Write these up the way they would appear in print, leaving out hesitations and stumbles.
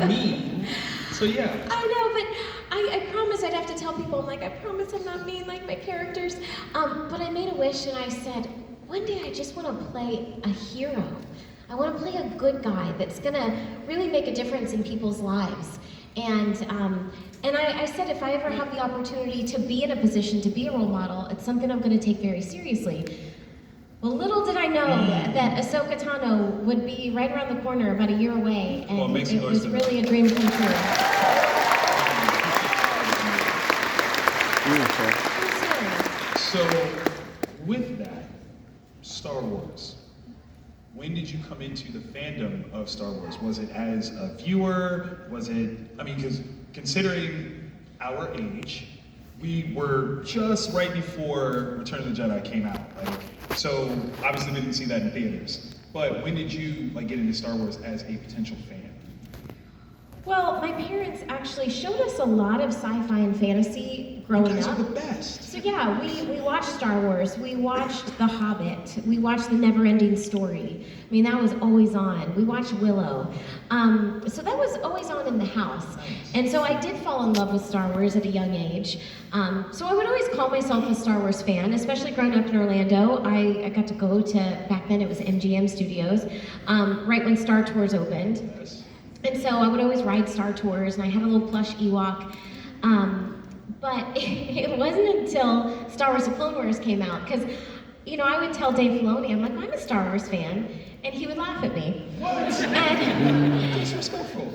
mean. So yeah. I know, but I promise I'd have to tell people, I'm like, I promise I'm not mean like my characters. But I made a wish and I said, one day I just want to play a hero. I want to play a good guy that's gonna really make a difference in people's lives. And I said if I ever have the opportunity to be in a position to be a role model, it's something I'm gonna take very seriously. Well, little did I know that Ahsoka Tano would be right around the corner about a year away, and it was really a dream come true. So, with that, Star Wars. When did you come into the fandom of Star Wars? Was it as a viewer? Was it, I mean, because considering our age, we were just right before Return of the Jedi came out. So obviously we didn't see that in theaters. But when did you get into Star Wars as a potential fan? Well, my parents actually showed us a lot of sci-fi and fantasy growing up. You guys are the best. So yeah, we watched Star Wars, we watched The Hobbit, we watched The Never-Ending Story. I mean, that was always on. We watched Willow. So that was always on in the house. And so I did fall in love with Star Wars at a young age. So I would always call myself a Star Wars fan, especially growing up in Orlando. I got to go to, back then it was MGM Studios, right when Star Tours opened. Yes. And so I would always ride Star Tours, and I had a little plush Ewok. But it wasn't until Star Wars: The Clone Wars came out, because, I would tell Dave Filoni, I'm like, I'm a Star Wars fan, and he would laugh at me. What? And, disrespectful.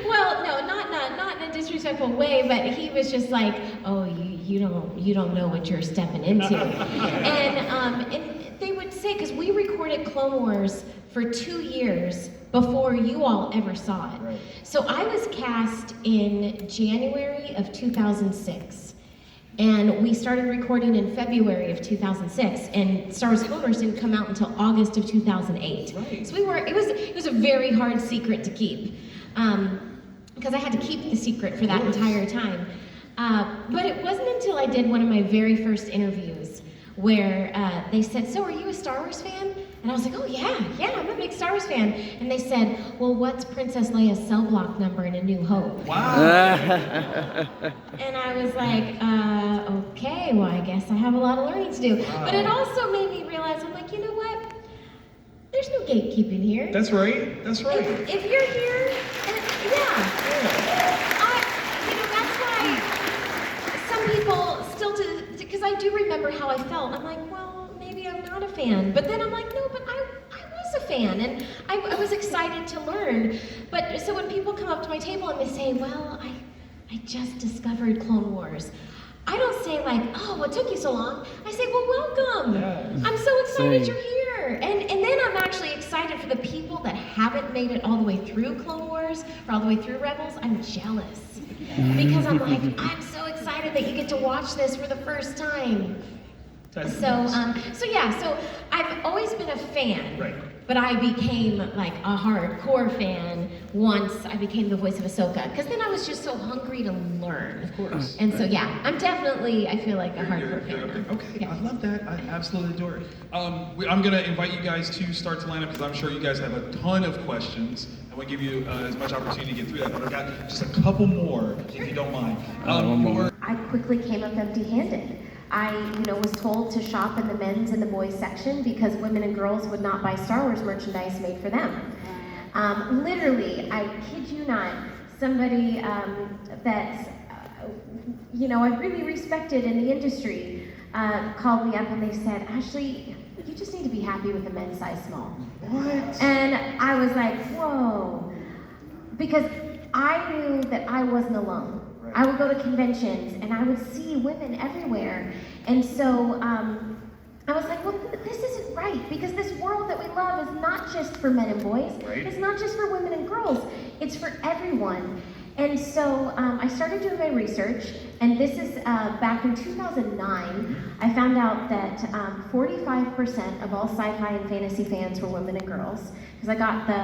Well, no, not in a disrespectful way, but he was just like, oh, you don't know what you're stepping into. And they would say, because we recorded Clone Wars for 2 years before you all ever saw it. Right. So I was cast in January of 2006. And we started recording in February of 2006, and Star Wars Clone Wars didn't come out until August of 2008. Right. So it was a very hard secret to keep, because I had to keep the secret for that entire time. But it wasn't until I did one of my very first interviews where they said, so are you a Star Wars fan? And I was like, oh yeah, I'm a big Star Wars fan. And they said, well, what's Princess Leia's cell block number in A New Hope? Wow. And I was like, okay, well, I guess I have a lot of learning to do. Wow. But it also made me realize, I'm like, you know what? There's no gatekeeping here. That's right. That's right. If you're here, that's why some people still because I do remember how I felt. I'm like, well, maybe I'm not a fan. But then I'm like, no, but I was a fan, and I was excited to learn. But so when people come up to my table and they say, well, I just discovered Clone Wars, I don't say like, oh, what took you so long? I say, well, welcome. Yes. I'm so excited you're here. And then I'm actually excited for the people that haven't made it all the way through Clone Wars or all the way through Rebels. I'm jealous. Because I'm like, I'm so excited that you get to watch this for the first time. So I've always been a fan. Right. But I became like a hardcore fan once I became the voice of Ahsoka, because then I was just so hungry to learn. Of course. And so yeah, I'm definitely, I feel like a hardcore fan. Okay, Yeah. I love that. I absolutely adore it. I'm gonna invite you guys to start to line up, because I'm sure you guys have a ton of questions. I want to give you as much opportunity to get through that, but I've got just a couple more, if you don't mind. One more. I quickly came up empty-handed. I, was told to shop in the men's and the boys section because women and girls would not buy Star Wars merchandise made for them. Literally, I kid you not, somebody that, I really respected in the industry called me up and they said, Ashley, you just need to be happy with the men's size small. What? And I was like, whoa, because I knew that I wasn't alone. I would go to conventions and I would see women everywhere. And so I was like, well, this isn't right, because this world that we love is not just for men and boys. Right. It's not just for women and girls. It's for everyone. And so I started doing my research, and this is back in 2009. I found out that 45% of all sci-fi and fantasy fans were women and girls, because I got the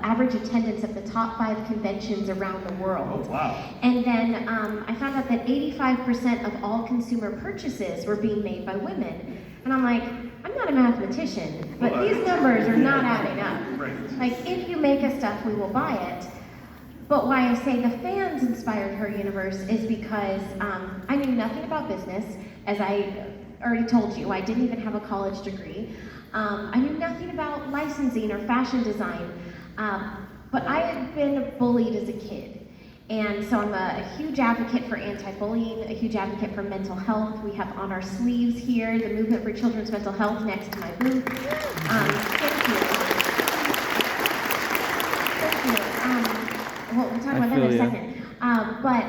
average attendance of the top 5 conventions around the world. Oh, wow. And then I found out that 85% of all consumer purchases were being made by women. And I'm like, I'm not a mathematician, but these numbers are not adding up. Right. Like, if you make us stuff, we will buy it. But why I say the fans inspired her universe is because I knew nothing about business. As I already told you, I didn't even have a college degree. I knew nothing about licensing or fashion design. But I had been bullied as a kid. And so I'm a huge advocate for anti-bullying, a huge advocate for mental health. We have on our sleeves here the Movement for Children's Mental Health next to my booth. Thank you. Well, we'll talk about that in a second. But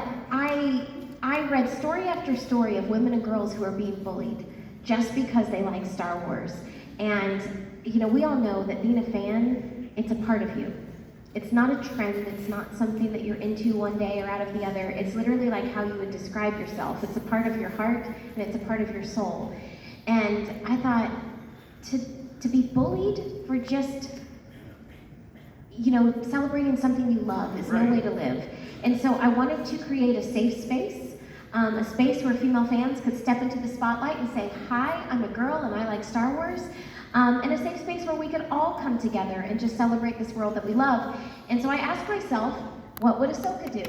I read story after story of women and girls who are being bullied just because they like Star Wars. And, you know, we all know that being a fan, it's a part of you. It's not a trend, it's not something that you're into one day or out of the other. It's literally like how you would describe yourself. It's a part of your heart and it's a part of your soul. And I thought, to be bullied for just, you know, celebrating something you love is no way to live. And so I wanted to create a safe space, a space where female fans could step into the spotlight and say, hi, I'm a girl and I like Star Wars. And a safe space where we could all come together and just celebrate this world that we love. And so I asked myself, what would Ahsoka do?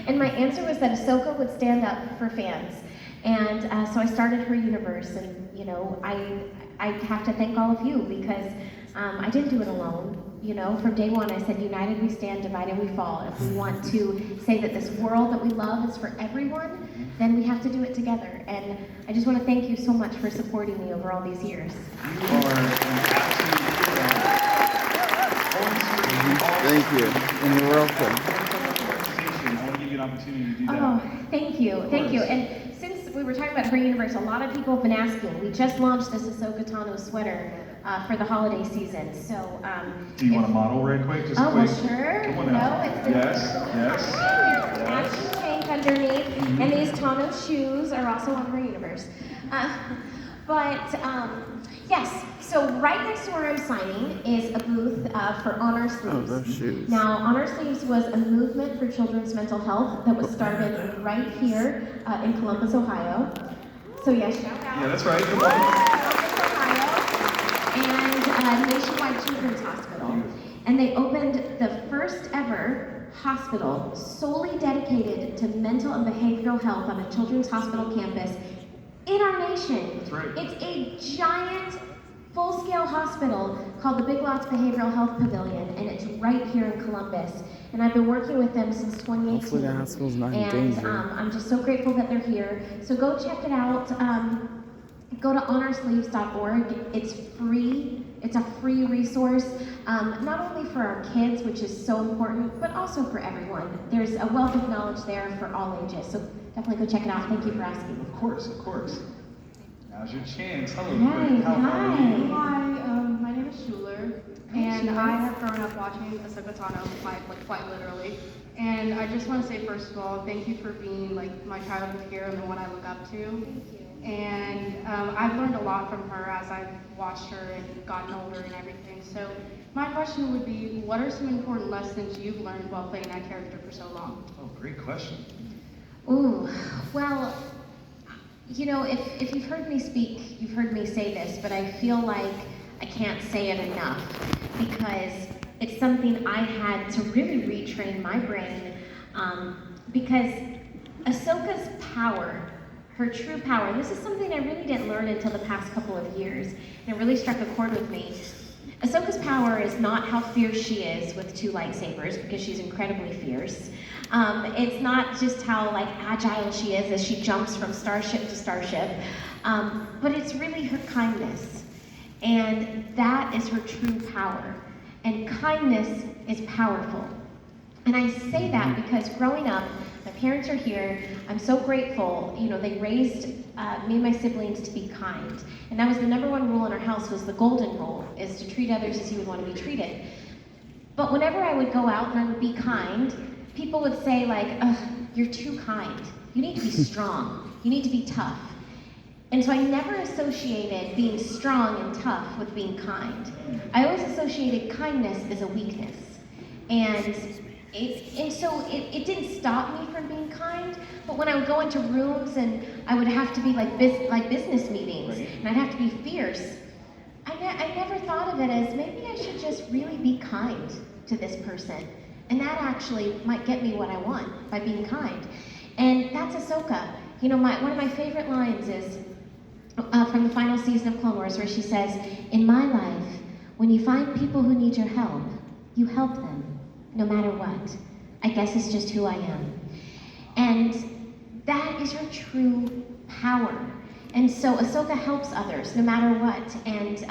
And my answer was that Ahsoka would stand up for fans. And so I started her universe, and you know, I have to thank all of you because I didn't do it alone. You know, from day one I said, united we stand, divided we fall. If we want to say that this world that we love is for everyone, then we have to do it together. And I just want to thank you so much for supporting me over all these years. You are an absolute hero. Thank you, and you're welcome. I want to give you an opportunity to do that. Oh, thank you. And since we were talking about her universe, a lot of people have been asking. We just launched this Ahsoka Tano sweater for the holiday season. So, do you want to model right quick? Just oh, quick. well, sure. Come on out. No, it's the Yes. matching tank underneath, and these Tano shoes are also on her universe. Yes, so right next to where I'm signing is a booth for On Our Sleeves. Oh, those shoes. Now, On Our Sleeves was a movement for children's mental health that was started right here in Columbus, Ohio. So yes, shout out. Yeah, that's right. Come on. Columbus, Ohio, and Nationwide Children's Hospital. And they opened the first ever hospital solely dedicated to mental and behavioral health on a children's hospital campus in our nation. That's right. It's a giant, full-scale hospital called the Big Lots Behavioral Health Pavilion, and it's right here in Columbus. And I've been working with them since 2018. Hopefully the hospital's not in and danger. I'm just so grateful that they're here. So go check it out. Go to honoursleeves.org. It's free. It's a free resource, not only for our kids, which is so important, but also for everyone. There's a wealth of knowledge there for all ages. So definitely go check it out. Thank you for asking. Of course. Now's your chance. Hello. Hi. Hi, my name is Schuler, and Schuler. I have grown up watching Ahsoka Tano quite literally. And I just want to say, first of all, thank you for being like my childhood hero and the one I look up to. Thank you. And I've learned a lot from her as I've watched her and gotten older and everything. So my question would be, what are some important lessons you've learned while playing that character for so long? Oh, great question. Ooh, well, you know, if you've heard me speak, you've heard me say this, but I feel like I can't say it enough because it's something I had to really retrain my brain because Ahsoka's power, her true power, and this is something I really didn't learn until the past couple of years, and it really struck a chord with me. Ahsoka's power is not how fierce she is with 2 lightsabers, because she's incredibly fierce. It's not just how like agile she is as she jumps from starship to starship, but it's really her kindness. And that is her true power. And kindness is powerful. And I say that because growing up, my parents are here. I'm so grateful. You know, they raised me and my siblings to be kind. And that was the #1 rule in our house, was the golden rule, is to treat others as you would want to be treated. But whenever I would go out and I would be kind, people would say like, ugh, you're too kind. You need to be strong. You need to be tough. And so I never associated being strong and tough with being kind. I always associated kindness as a weakness. And so it didn't stop me from being kind, but when I would go into rooms and I would have to be like business meetings, Right. and I'd have to be fierce, I never thought of it as maybe I should just really be kind to this person. And that actually might get me what I want by being kind. And that's Ahsoka. You know, one of my favorite lines is from the final season of Clone Wars, where she says, "In my life, when you find people who need your help, you help them, no matter what. I guess it's just who I am." And that is her true power. And so Ahsoka helps others no matter what. And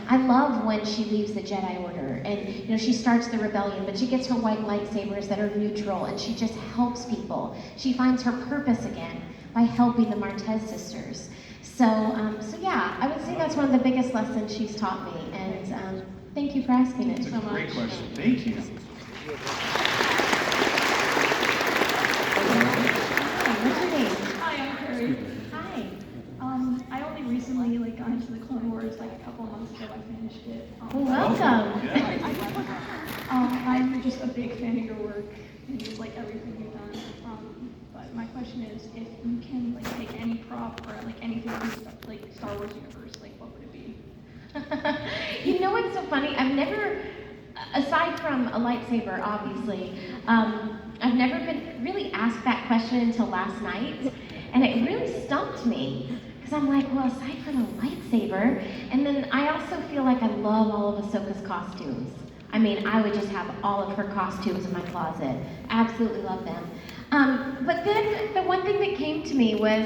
I love when she leaves the Jedi Order. And you know, she starts the rebellion, but she gets her white lightsabers that are neutral, and she just helps people. She finds her purpose again by helping the Martez sisters. So yeah, I would say that's one of the biggest lessons she's taught me. And thank you for asking it It's so a much. great question. Thank you. Hi, what's your name? Hi, I'm Carrie. Hi. I only recently got into the Clone Wars a couple months ago. I finished it. Well, welcome. Yeah. I'm just a big fan of your work and just everything you've done. But my question is, if you can take any prop or anything from the Star Wars universe, what would it be? You know what's so funny? I've never, aside from a lightsaber, obviously, I've never been really asked that question until last night, and it really stumped me. Because I'm like, well, aside from a lightsaber, and then I also feel like I love all of Ahsoka's costumes. I mean, I would just have all of her costumes in my closet. Absolutely love them. But then the one thing that came to me was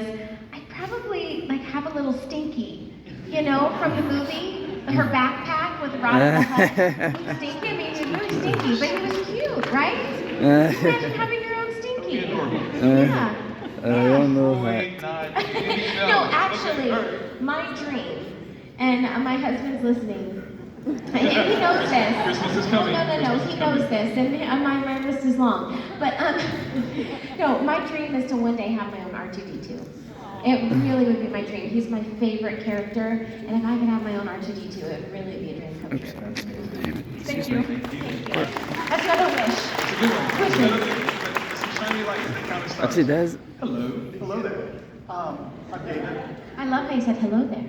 I'd probably have a little Stinky, you know, from the movie, her backpack with Rod on the head. He was Stinky. I mean, he was really stinky, but he was cute, right? Imagine having your own Stinky. Yeah. I don't know how. No, actually, my dream, and my husband's listening, and he knows this. Christmas is coming. No, he knows this, and my list is long. But no, my dream is to one day have my own R2D2. It really would be my dream. He's my favorite character, and if I could have my own R2D2, it would really be a dream come true. Thank you. That's another wish. It's a good one. It's another thing, but some shiny lights that kind of stuff. Actually, that's Hello. Hello there. I'm David. I love how you said hello there.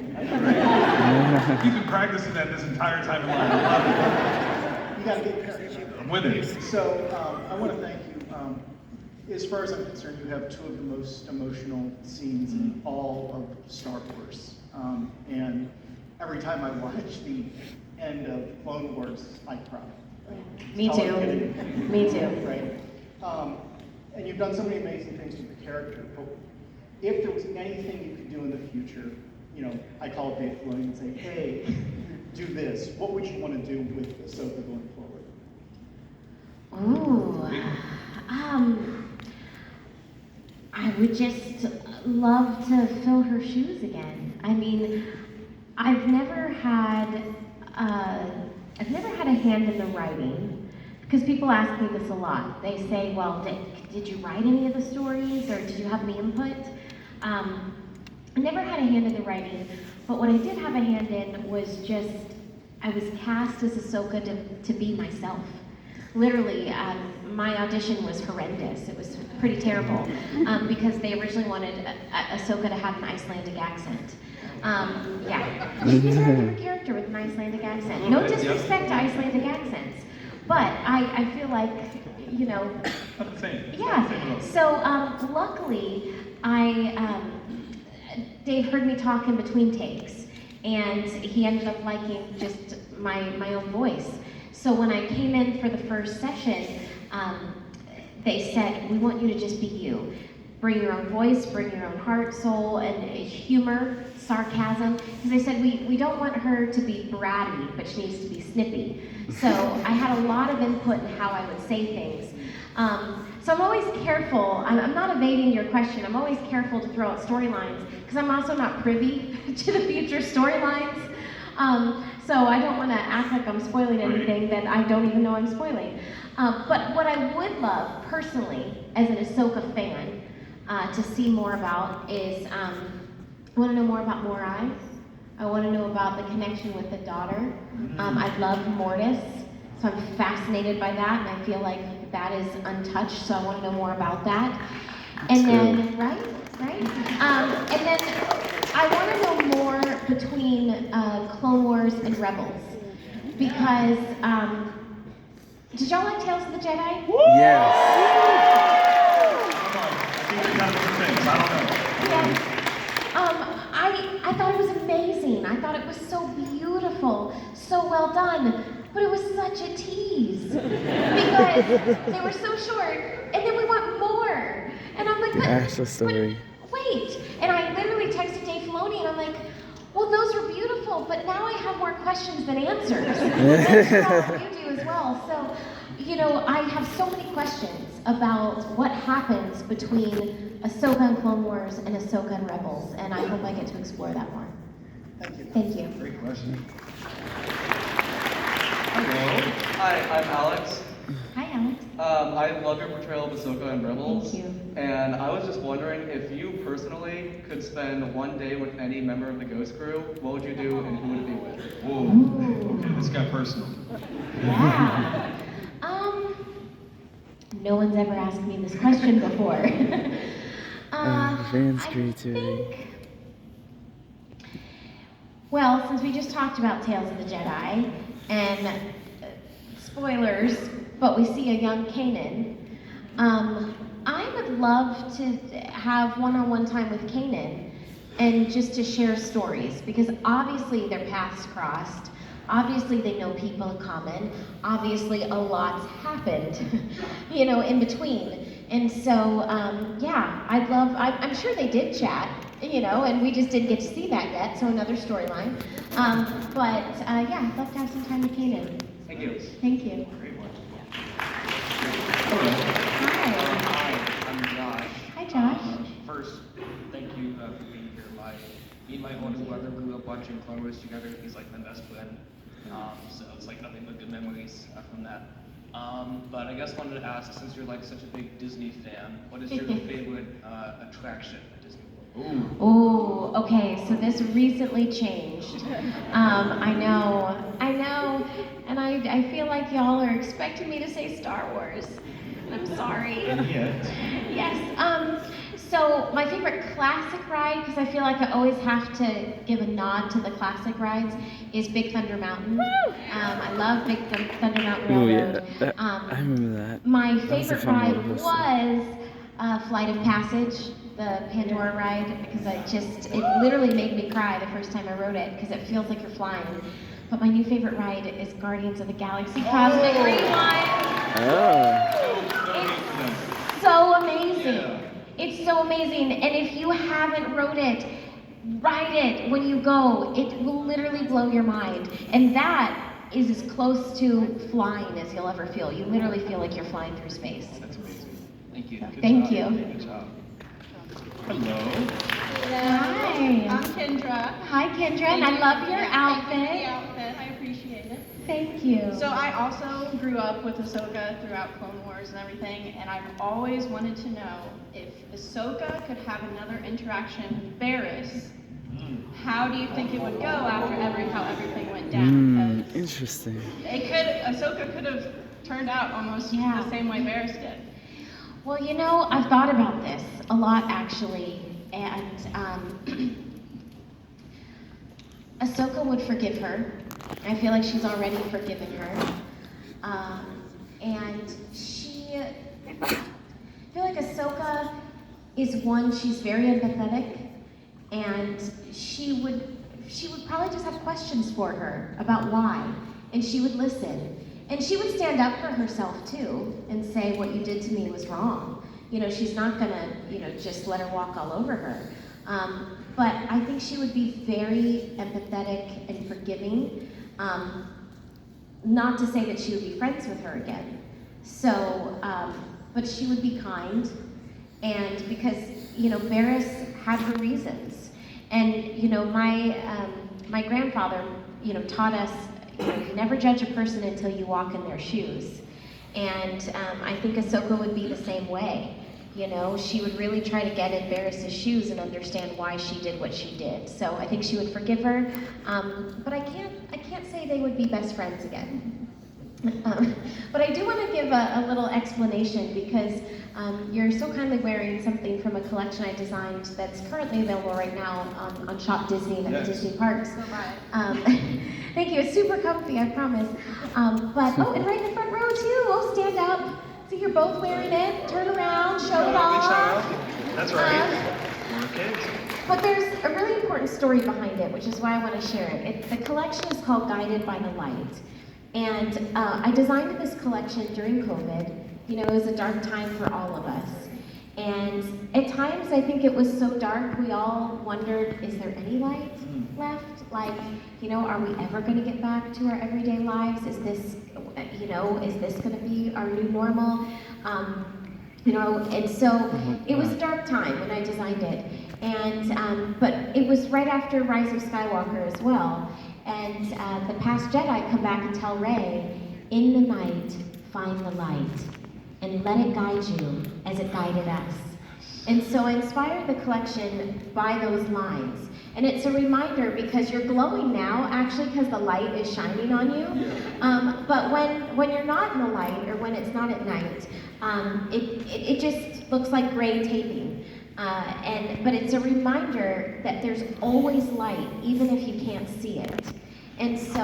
You've been practicing that this entire time in life. I love You gotta get parents. it. I'm with it. So I want to thank you. As far as I'm concerned, you have two of the most emotional scenes in all of Star Wars. And every time I watch the end of Clone Wars, I cry. Me That's all too. I'm gonna do. Me too. Right. And you've done so many amazing things with the character. But if there was anything you could do in the future, you know, I call Dave Filoni and say, hey, do this. What would you want to do with Ahsoka going forward? Ooh, I would just love to fill her shoes again. I mean, I've never had a hand in the writing, because people ask me this a lot. They say, well, did you write any of the stories, or did you have any input? I never had a hand in the writing, but what I did have a hand in was just, I was cast as Ahsoka to be myself. Literally, my audition was horrendous. It was pretty terrible, because they originally wanted Ahsoka to have an Icelandic accent. Yeah, she's a different character with an Icelandic accent. No disrespect to Icelandic accents, but I feel like, you know, Not the same. yeah. So luckily, Dave heard me talk in between takes, and he ended up liking just my own voice. So when I came in for the first session, they said, we want you to just be you. Bring your own voice, bring your own heart, soul, and humor, sarcasm. Because they said, we don't want her to be bratty, but she needs to be snippy. So I had a lot of input in how I would say things. So I'm always careful. I'm not evading your question. I'm always careful to throw out storylines, because I'm also not privy to the future storylines. So I don't want to act like I'm spoiling anything that I don't even know I'm spoiling. But what I would love, personally, as an Ahsoka fan, to see more about is, I want to know more about Morai. I want to know about the connection with the daughter. I love Mortis, so I'm fascinated by that, and I feel like that is untouched, so I want to know more about that. And then, right? And then I want to know more between Clone Wars and Rebels, because Did y'all like Tales of the Jedi? Yes. I think we got different things. I don't know. Yes. I thought it was amazing. I thought it was so beautiful, so well done. But it was such a tease because they were so short, and then we want more. And I'm like, Ashley's story. wait. And I literally texted Dave Filoni, and I'm like, well, those are beautiful, but now I have more questions than answers. I'm sure all of you do as well. So, you know, I have so many questions about what happens between Ahsoka and Clone Wars and Ahsoka and Rebels, and I hope I get to explore that more. Thank you. Thank you. Great question. Hello. Hi, I'm Alex. Hi, Alex. I love your portrayal of Ahsoka and Rebels. Thank you. And I was just wondering if you personally could spend one day with any member of the Ghost Crew, what would you do and who would it be with? Whoa. Okay, this got personal. Yeah. No one's ever asked me this question before. Advanced I creativity. think- Well, since we just talked about Tales of the Jedi, and spoilers, but we see a young Kanan, I would love to have one-on-one time with Kanan and just to share stories, because obviously their paths crossed. Obviously they know people in common. Obviously a lot's happened, you know, in between. And so, yeah, I'm sure they did chat, you know, and we just didn't get to see that yet, so another storyline. Yeah, I'd love to have some time with Kanan. Thank you. Thank you. Great one. Hi. Hi, I'm Josh. Hi, Josh. First, thank you for being here. Me and my older brother grew up watching Clone Wars together. He's like my best friend. So it's like nothing but good memories from that. But I guess wanted to ask, since you're like such a big Disney fan, what is your favorite attraction at Disney World? Oh, okay, so this recently changed. I know, and I feel like y'all are expecting me to say Star Wars. I'm sorry. Yes, so my favorite classic ride, because I feel like I always have to give a nod to the classic rides, is Big Thunder Mountain. I love Big Thunder Mountain Oh Railroad. yeah, I remember that. My That was a favorite fun ride roller coaster. was Flight of Passage, the Pandora ride, because it literally made me cry the first time I rode it, because it feels like you're flying. But my new favorite ride is Guardians of the Galaxy Cosmic Rewind. Oh. It's so amazing. It's so amazing. And if you haven't rode it, ride it when you go. It will literally blow your mind. And that is as close to flying as you'll ever feel. You literally feel like you're flying through space. That's amazing. Thank you. Thank you. Good job. Hello. Hi. I'm Kendra. Hi, Kendra, and I love your Thank you for the outfit. outfit. I appreciate it. Thank you. So I also grew up with Ahsoka throughout Clone Wars and everything, and I've always wanted to know if Ahsoka could have another interaction with Barriss, how do you think it would go after how everything went down? Because Interesting. Ahsoka could have turned out almost the same way Barriss did. Well, you know, I've thought about this a lot, actually, and Ahsoka would forgive her. I feel like she's already forgiven her. And I feel like Ahsoka is one, she's very empathetic, and she would probably just have questions for her about why, and she would listen. And she would stand up for herself too, and say, what you did to me was wrong. You know, she's not gonna, just let her walk all over her. But I think she would be very empathetic and forgiving. Not to say that she would be friends with her again. So, but she would be kind. And because, Barriss had her reasons. And, my grandfather, taught us, you never judge a person until you walk in their shoes. And I think Ahsoka would be the same way. She would really try to get in Barriss's shoes and understand why she did what she did. So I think she would forgive her, but I can't say they would be best friends again. But I do want to give a little explanation because you're so kindly wearing something from a collection I designed that's currently available right now on Shop Disney and at the Disney parks. Thank you. It's super comfy, I promise. But and right in the front row too. Oh, stand up. So you're both wearing it. Turn around. Show it off. That's right. More kids. But there's a really important story behind it, which is why I want to share it. The collection is called Guided by the Light. And I designed this collection during COVID. You know, it was a dark time for all of us. And at times, I think it was so dark, we all wondered, is there any light left? Like, you know, are we ever going to get back to our everyday lives? Is this, you know, is this going to be our new normal? You know, and so it was a dark time when I designed it. And, but it was right after Rise of Skywalker as well. And the past Jedi come back and tell Rey, in the night, find the light, and let it guide you as it guided us. And so I inspired the collection by those lines. And it's a reminder because you're glowing now, actually because the light is shining on you. But when you're not in the light, or when it's not at night, it just looks like gray taping. But it's a reminder that there's always light, even if you can't see it. And so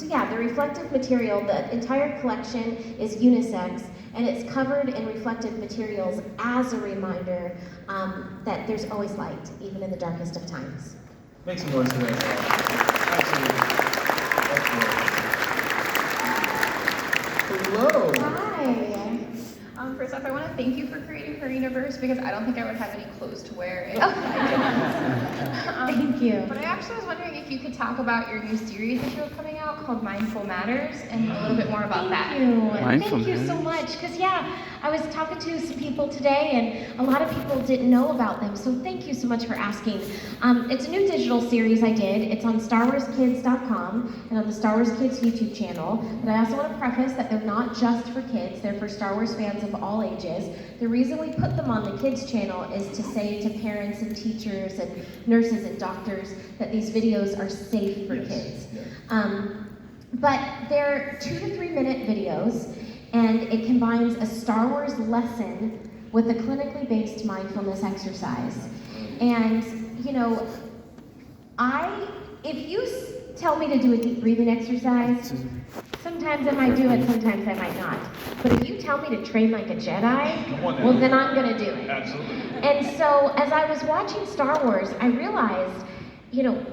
yeah, the reflective material, the entire collection is unisex, and it's covered in reflective materials as a reminder that there's always light, even in the darkest of times. Make some noise for that. Absolutely. Hello. Hi. First off, I want to thank you for creating her universe because I don't think I would have any clothes to wear if Thank you. But I actually was wondering if you could talk about your new series that you have coming out called Mindful Matters and a little bit more about that. Thank you so much. Because yeah, I was talking to some people today and a lot of people didn't know about them. So thank you so much for asking. It's a new digital series I did. It's on StarWarsKids.com and on the Star Wars Kids YouTube channel. But I also want to preface that they're not just for kids. They're for Star Wars fans of all ages. The reason we put them on the kids channel is to say to parents and teachers and nurses and doctors that these videos are safe for kids. But they're 2 to 3 minute videos, and it combines a Star Wars lesson with a clinically based mindfulness exercise. And you know, if you tell me to do a deep breathing exercise, sometimes I might do it, sometimes I might not. But if you tell me to train like a Jedi, well then I'm gonna do it. Absolutely. And so as I was watching Star Wars, I realized, you know,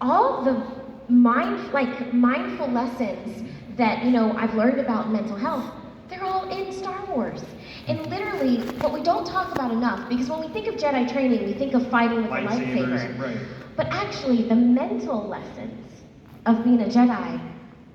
all the mindful lessons that, you know, I've learned about mental health, they're all in Star Wars. And literally, what we don't talk about enough, because when we think of Jedi training, we think of fighting with a lightsaber. Right. But actually, the mental lessons of being a Jedi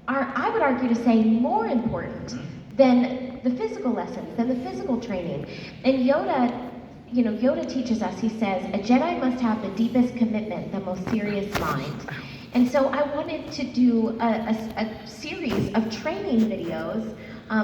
are, I would argue to say, more important than the physical lessons, than the physical training. And Yoda, you know, Yoda teaches us, he says, a Jedi must have the deepest commitment, the most serious mind. And so I wanted to do a series of training videos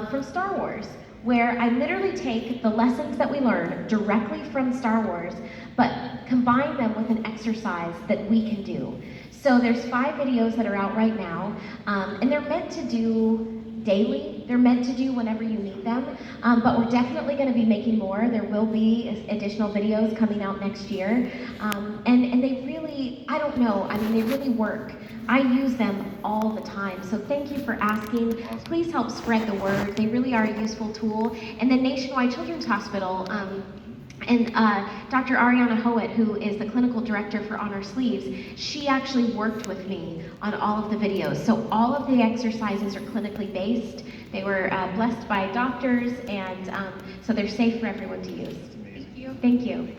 from Star Wars, where I literally take the lessons that we learn directly from Star Wars, but combine them with an exercise that we can do. So there's 5 videos that are out right now, and they're meant to do daily. They're meant to do whenever you need them, but we're definitely going to be making more. There will be additional videos coming out next year, and they really, I don't know, I mean, they really work. I use them all the time, so thank you for asking. Please help spread the word. They really are a useful tool. And then Nationwide Children's Hospital, and Dr. Ariana Howitt, who is the clinical director for On Our Sleeves, she actually worked with me on all of the videos. So all of the exercises are clinically based. They were blessed by doctors, and so they're safe for everyone to use. Thank you. Thank you.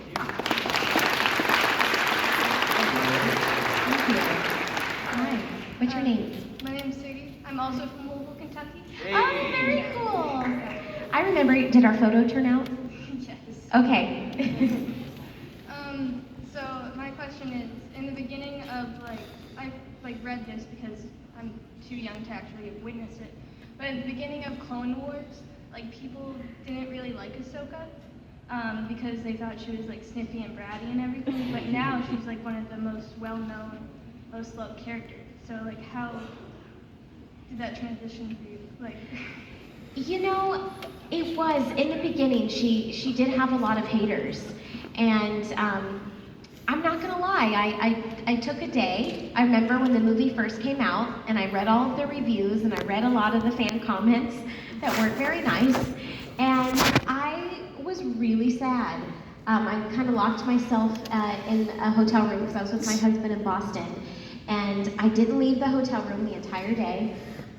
Hi, what's your name? My name's Sadie. I'm also from Louisville, Kentucky. Oh, very cool. I remember, did our photo turn out? Yes. Okay. So my question is, in the beginning of I read this because I'm too young to actually have witnessed it, but in the beginning of Clone Wars, people didn't really like Ahsoka because they thought she was snippy and bratty and everything, but now she's one of the most well-known, most loved characters. So how did that transition for you? Like, You know, it was in the beginning. She did have a lot of haters, and I'm not gonna lie. I took a day. I remember when the movie first came out, and I read all of the reviews, and I read a lot of the fan comments that weren't very nice, and I was really sad. I kind of locked myself in a hotel room because I was with my husband in Boston, and I didn't leave the hotel room the entire day.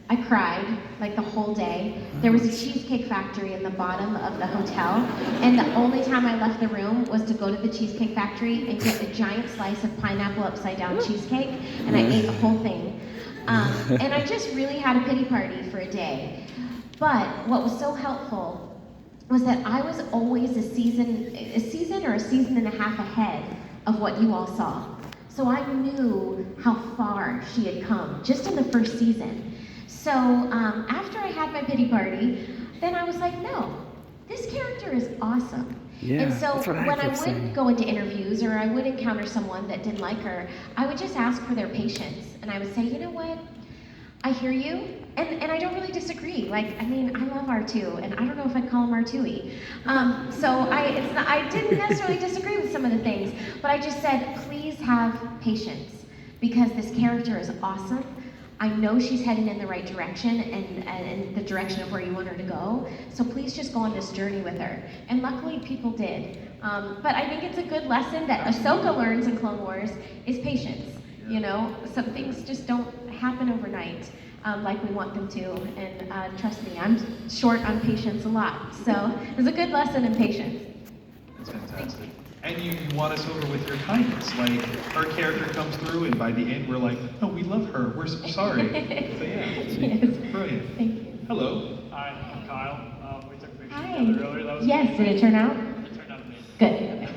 I cried like the whole day. There was a cheesecake factory in the bottom of the hotel, and the only time I left the room was to go to the cheesecake factory and get a giant slice of pineapple upside down cheesecake, and I ate the whole thing. And I just really had a pity party for a day. But what was so helpful was that I was always a season or a season and a half ahead of what you all saw. So I knew how far she had come just in the first season. So after I had my pity party, then I was like, no, this character is awesome. Yeah, and so that's what I when I kept would saying. go into interviews or I would encounter someone that didn't like her, I would just ask for their patience. And I would say, you know what, I hear you, and I don't really disagree. Like, I mean, I love R2, and I don't know if I'd call him R2-y. So I didn't necessarily disagree with some of the things, but I just said, please have patience, because this character is awesome. I know she's heading in the right direction and the direction of where you want her to go. So please just go on this journey with her. And luckily people did. But I think it's a good lesson that Ahsoka learns in Clone Wars is patience. You know, some things just don't happen overnight like we want them to. And trust me, I'm short on patience a lot. So it's a good lesson in patience. That's fantastic. And you won us over with your kindness. Like, her character comes through, and by the end, we're like, no, we love her. We're so sorry. So yeah, Yes. brilliant. Thank you. Hello. Hi, I'm Kyle. We took a picture Hi. together earlier. That was Yes, did it turn out? It turned out amazing. Good. Okay.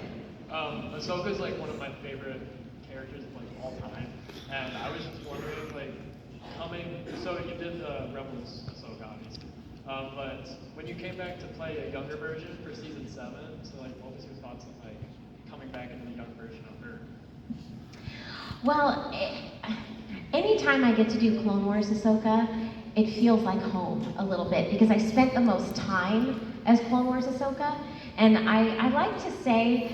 Ahsoka's like one of my favorite characters of like all time, and I was just wondering, like, so you did the Rebels Ahsoka, obviously, but when you came back to play a younger version for season 7, so like, what was your thoughts on like coming back into the young version of her? Well, anytime I get to do Clone Wars Ahsoka, it feels like home a little bit because I spent the most time as Clone Wars Ahsoka, and I like to say,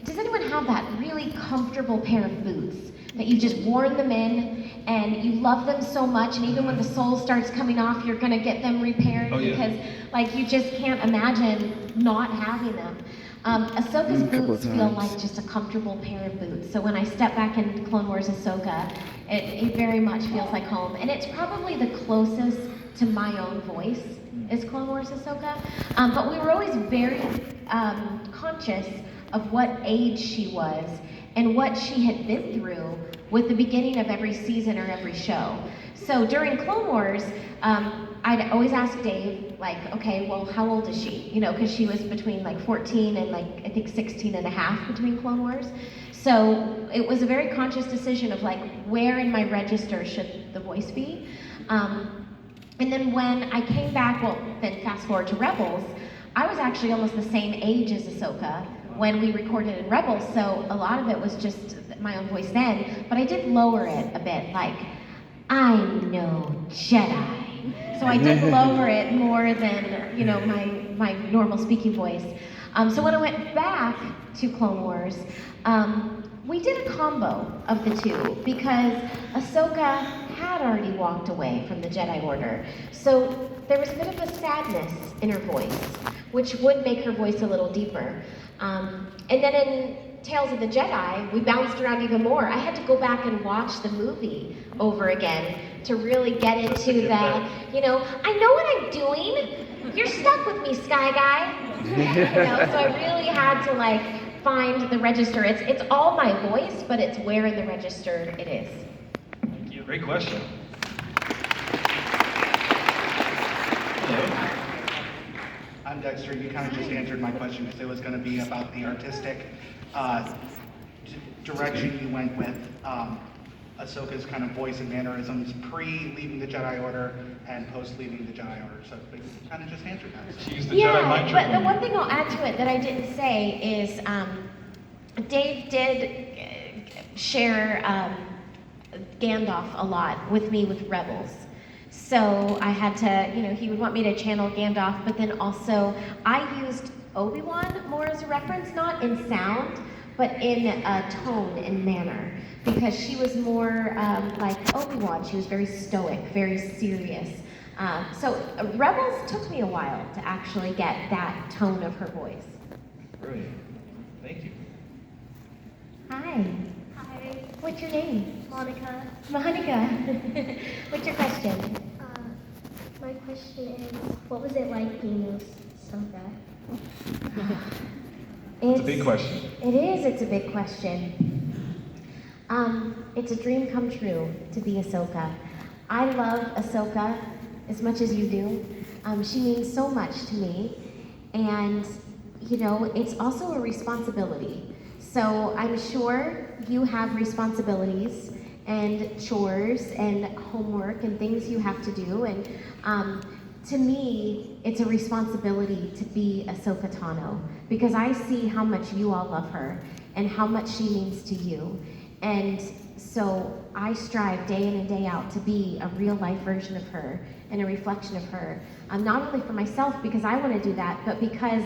does anyone have that really comfortable pair of boots that you've just worn them in and you love them so much, and even when the sole starts coming off, you're gonna get them repaired because like you just can't imagine not having them. Ahsoka's boots feel like just a comfortable pair of boots. So when I step back in Clone Wars Ahsoka, it very much feels like home. And it's probably the closest to my own voice is Clone Wars Ahsoka. But we were always very conscious of what age she was and what she had been through with the beginning of every season or every show. So during Clone Wars, I'd always ask Dave, like, okay, well, how old is she? You know, because she was between like 14 and like, I think 16 and a half between Clone Wars. So it was a very conscious decision of like, where in my register should the voice be? And then when I came back, well, then fast forward to Rebels, I was actually almost the same age as Ahsoka when we recorded in Rebels, so a lot of it was just my own voice then, but I did lower it a bit, like, I know Jedi. So I did lower it more than, you know, my normal speaking voice. So when I went back to Clone Wars, we did a combo of the two because Ahsoka had already walked away from the Jedi Order. So there was a bit of a sadness in her voice, which would make her voice a little deeper. And then in Tales of the Jedi, we bounced around even more. I had to go back and watch the movie over again to really get into the, you know, I know what I'm doing. You're stuck with me, Sky Guy. You know, so I really had to like find the register. It's all my voice, but it's where in the register it is. Thank you. Great question. Hello. I'm Dexter. You kind of just answered my question because it was going to be about the artistic direction you went with Ahsoka's kind of voice and mannerisms pre-leaving the Jedi Order and post-leaving the Jedi Order. So you kind of just answered that. She used the Jedi mind trick. But the one thing I'll add to it that I didn't say is Dave did share Gandalf a lot with me with Rebels. So I had to, he would want me to channel Gandalf, but then also I used Obi-Wan more as a reference, not in sound, but in tone and manner, because she was more like Obi-Wan. She was very stoic, very serious. So Rebels took me a while to actually get that tone of her voice. Brilliant. Thank you. Hi. Hi, What's your name? Monica. Monica. What's your question? My question is, what was it like being Ahsoka? It's a big question. It is, it's a big question. It's a dream come true to be Ahsoka. I love Ahsoka as much as you do. She means so much to me. And, it's also a responsibility. So I'm sure you have responsibilities and chores and homework and things you have to do. And to me, it's a responsibility to be Ahsoka Tano, because I see how much you all love her and how much she means to you. And so I strive day in and day out to be a real life version of her and a reflection of her. Not only for myself, because I want to do that, but because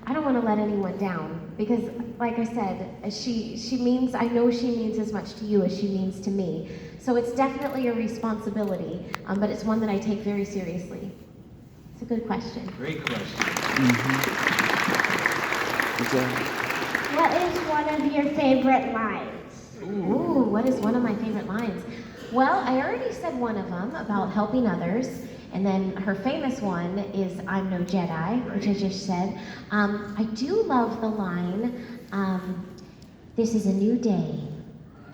I don't want to let anyone down. Because, like I said, she means, I know she means as much to you as she means to me. So it's definitely a responsibility, but it's one that I take very seriously. It's a good question. Great question. What is one of your favorite lines? Ooh, what is one of my favorite lines? Well, I already said one of them about helping others. And then her famous one is "I'm no Jedi," which I just said. I do love the line, "This is a new day,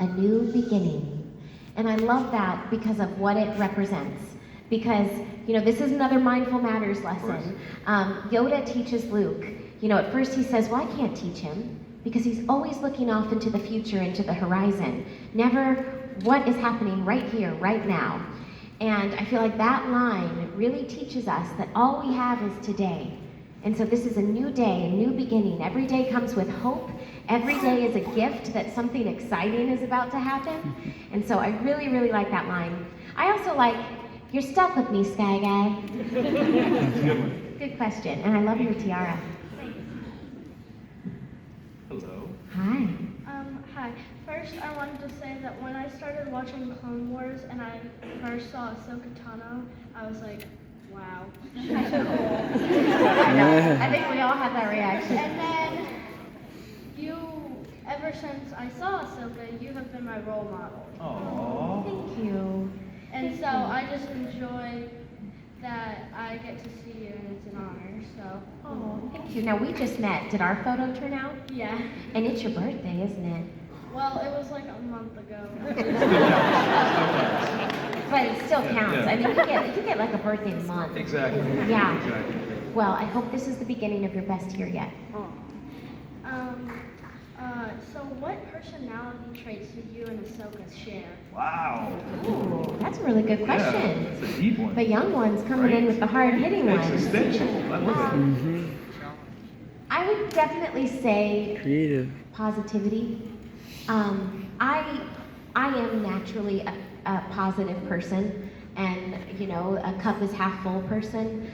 a new beginning." And I love that because of what it represents. Because, this is another Mindful Matters lesson. Yoda teaches Luke. At first he says, well, I can't teach him, because he's always looking off into the future, into the horizon. Never what is happening right here, right now. And I feel like that line really teaches us that all we have is today. And so this is a new day, a new beginning. Every day comes with hope. Every day is a gift that something exciting is about to happen. And so I really, really like that line. I also like, "You're stuck with me, Sky Guy." Good question. And I love your tiara. Hello. Hi. Hi. First, I wanted to say that when I started watching Clone Wars and I first saw Ahsoka Tano, I was like, wow. I think we all had that reaction. And then ever since I saw Ahsoka, you have been my role model. Aww. Thank you. And so I just enjoy that I get to see you, and it's an honor. So. Oh, thank you. Now, we just met. Did our photo turn out? Yeah. And it's your birthday, isn't it? Well, it was like a month ago. But it still counts. Yeah. I mean, you get like a birthday month. Exactly. Yeah. Exactly. Well, I hope this is the beginning of your best year yet. So what personality traits do you and Ahsoka share? Wow. Ooh, that's a really good question. Yeah, it's a deep one. The young ones coming in with the hard-hitting ones. Existential. I love it. I would definitely say Creative. positivity. I am naturally a positive person, and a cup is half full person.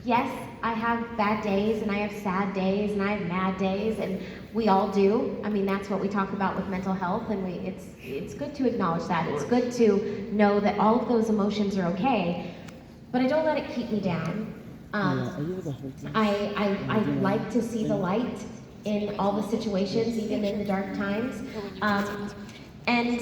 Yes, I have bad days, and I have sad days, and I have mad days, and we all do. I mean, that's what we talk about with mental health, and it's good to acknowledge that. It's good to know that all of those emotions are okay, but I don't let it keep me down. I like to see the light in all the situations, even in the dark times. And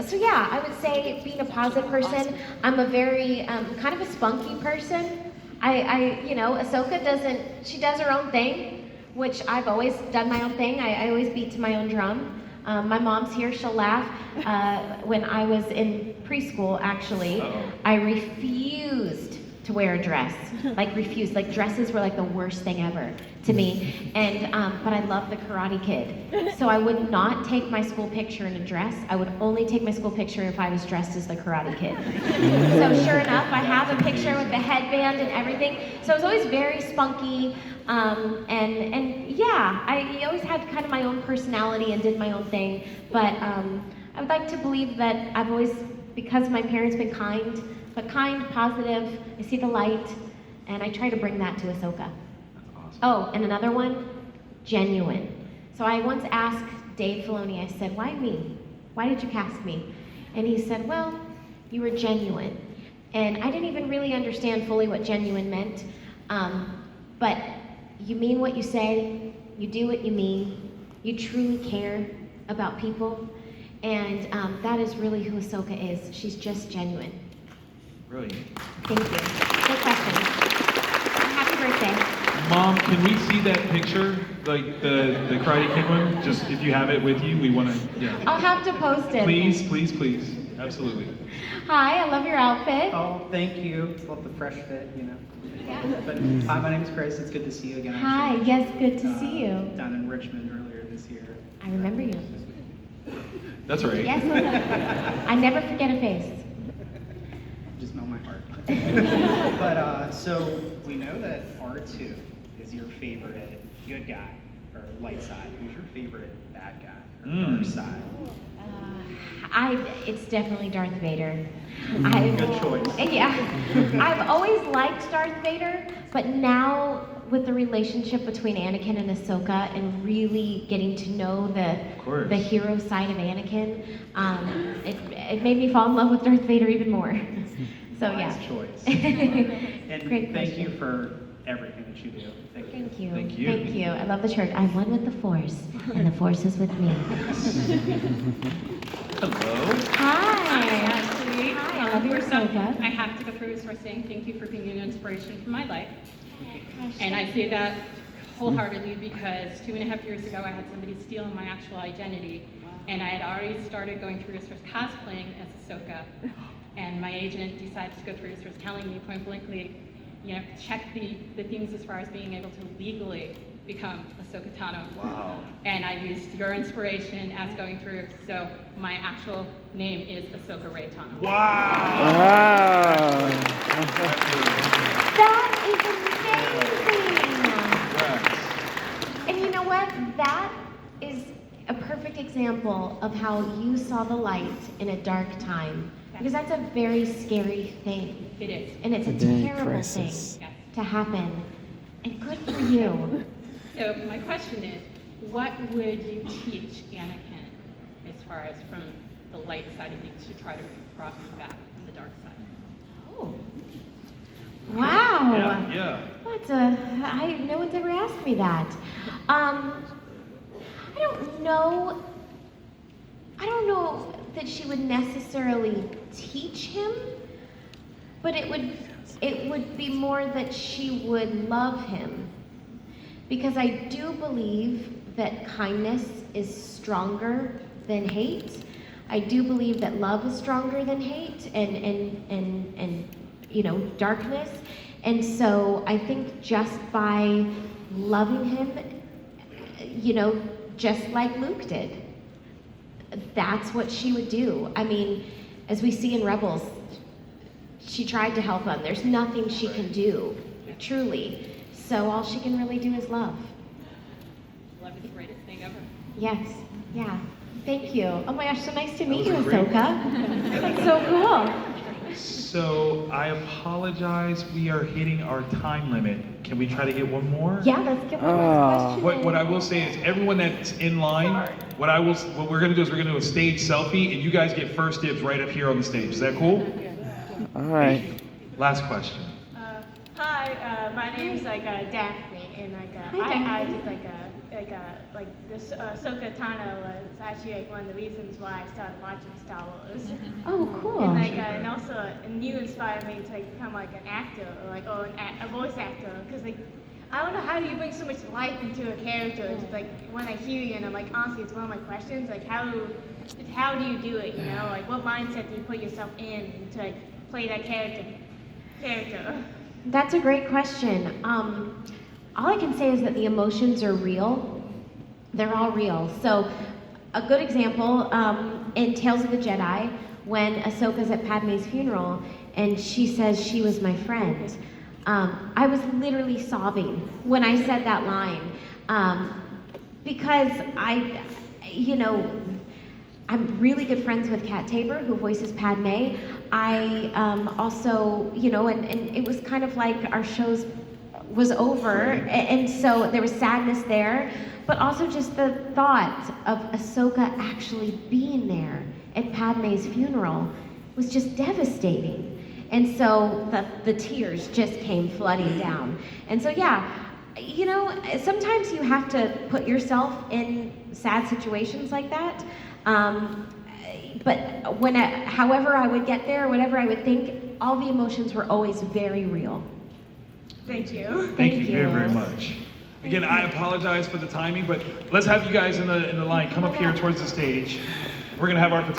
so yeah, I would say being a positive person. I'm a very kind of a spunky person. Ahsoka does her own thing, which I've always done my own thing. I always beat to my own drum. My mom's here, she'll laugh. When I was in preschool, actually, I refused to wear a dress. Refused. Dresses were like the worst thing ever to me. And but I love the Karate Kid. So I would not take my school picture in a dress. I would only take my school picture if I was dressed as the Karate Kid. So sure enough, I have a picture with the headband and everything. So I was always very spunky. And yeah, I always had kind of my own personality and did my own thing. But I would like to believe that I've always, because my parents been kind, but kind, positive. I see the light, and I try to bring that to Ahsoka. That's awesome. Oh, and another one, genuine. So I once asked Dave Filoni, I said, why me? Why did you cast me? And he said, well, you were genuine. And I didn't even really understand fully what genuine meant, but you mean what you say, you do what you mean, you truly care about people, and that is really who Ahsoka is. She's just genuine. Brilliant. Thank you. Good question. Happy birthday. Mom, can we see that picture, like the Karate Kid one? Just if you have it with you, we want to. Yeah. I'll have to post it. Please, please, please. Absolutely. Hi, I love your outfit. Oh, thank you. Love the fresh fit, you know. Yeah. But hi, my name is Chris. It's good to see you again. Hi, actually. yes, good to see you. Down in Richmond earlier this year. I remember you. That's right. Yes, I never forget a face. Just melt my heart. But so we know that R2 is your favorite good guy or light side. Who's your favorite bad guy or dark side? It's definitely Darth Vader. Good choice. Yeah, I've always liked Darth Vader, but now with the relationship between Anakin and Ahsoka and really getting to know the hero side of Anakin, it made me fall in love with Darth Vader even more. So Wise yeah. choice. And Great thank question. you for everything that you do. Thank you. Thank you. Thank you. Thank you. I love the church. I'm one with the Force, and the Force is with me. Hello. Hi. Ashley. Hi, I love your First up, Ahsoka. I have to go first for saying thank you for being an inspiration for my life. And I say that wholeheartedly because 2.5 years ago I had somebody steal my actual identity. And I had already started going through research cosplaying as Ahsoka. And my agent decided to go through research telling me point blankly, you know, check the things as far as being able to legally become Ahsoka Tano. Wow. And I used your inspiration as going through, so my actual name is Ahsoka Ray Tano. Wow. That is amazing. And you know what? That is a perfect example of how you saw the light in a dark time. Because that's a very scary thing. It is. And it's a Identity terrible crisis. thing to happen. And good for you. So my question is, what would you teach Anakin as far as from the light side of things to try to cross back to the dark side? Oh. Wow. Yeah. No one's ever asked me that. I don't know that she would necessarily teach him, but it would be more that she would love him. Because I do believe that kindness is stronger than hate. I do believe that love is stronger than hate and you know, darkness. And so I think just by loving him, you know, just like Luke did, that's what she would do. I mean, as we see in Rebels, she tried to help him. There's nothing she can do, truly. So all she can really do is love. Love is the greatest thing ever. Yes, yeah. Thank you. Oh my gosh, so nice to meet you, was a great Ahsoka. That's so cool. So I apologize. We are hitting our time limit. Can we try to get one more? Yeah, let's get one last question. What I will say is, everyone that's in line, what we're gonna do is we're gonna do a stage selfie, and you guys get first dibs right up here on the stage. Is that cool? All right. Last question. Hi, my name's Daphne, and I just this Ahsoka Tano was actually one of the reasons why I started watching Star Wars. Oh, cool. And also, you inspired me to become like an actor or a voice actor, because I don't know how do you bring so much life into a character. It's like when I hear you, and I'm like, honestly, it's one of my questions. Like, how do you do it? You know, like what mindset do you put yourself in to play that character? That's a great question. All I can say is that the emotions are real. They're all real. So a good example, in Tales of the Jedi, when Ahsoka's at Padme's funeral and she says she was my friend, I was literally sobbing when I said that line. Because I'm really good friends with Kat Tabor, who voices Padme. I also, you know, and it was kind of like our shows was over, and so there was sadness there, but also just the thought of Ahsoka actually being there at Padme's funeral was just devastating. And so the tears just came flooding down. And so yeah, you know, sometimes you have to put yourself in sad situations like that. But however I would get there, whatever I would think, all the emotions were always very real. Thank you. Thank you very, very much. Again, I apologize for the timing, but let's have you guys in the line come up here towards the stage. We're gonna have our